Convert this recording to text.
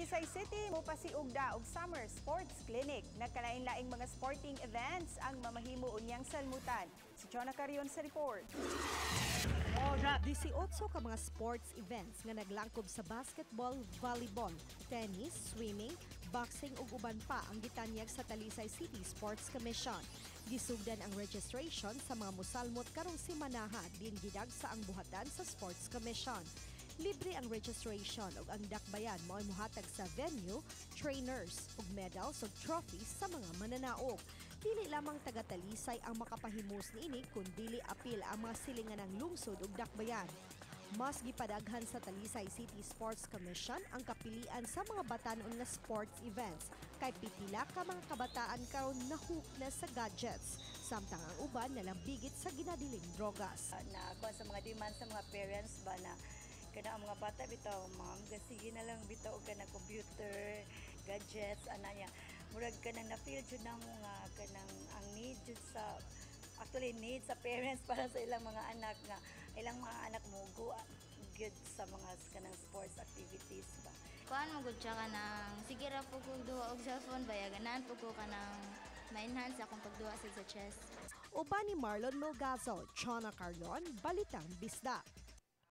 Talisay City mopasiugda og Summer Sports Clinic. Nagkalain-laing mga sporting events ang mamahimo unyang salmutan. Si Jonah Carion sa report. 18 ka mga sports events nga naglangkob sa basketball, volleyball, tennis, swimming, boxing ug uban pa ang gitanyag sa Talisay City Sports Commission. Gisugdan ang registration sa mga mosalmot karong simanaha din gidagsa ang buhatan sa Sports Commission. Libre ang registration ug ang dakbayan mao'y mohatag sa venue, trainers ug medals ug trophies sa mga mananaog. Dili lamang taga Talisay ang makapahimos niini kundi apil ang mga silingan ng lungsod ug dakbayan. Mas gipadaghan sa Talisay City Sports Commission ang kapilian sa mga batanon nga sports events kay pipila ka mga kabataan karon nahook na sa gadgets samtang ang uban nalambigit sa ginadiling drogas. Ako sa mga demand sa mga parents ba na kana ang mga bata bitaw, ma'am, sige na lang bitaw ka na computer, gadgets, niya. Murag ka nang na-feel dyan na mo nga kanang ang need dyan sa, actually need sa parents para sa ilang mga anak nga, ilang mga anak mo go good sa mga kanang sports activities ba. Kuan mo gud siya kanang sige ra po ko duha og cellphone ba ganahan po ko kanang ma-enhance akong pagduwa sa chess. Uban ni Marlon Melgazo, Jonah Carion, Balitang Bisdak.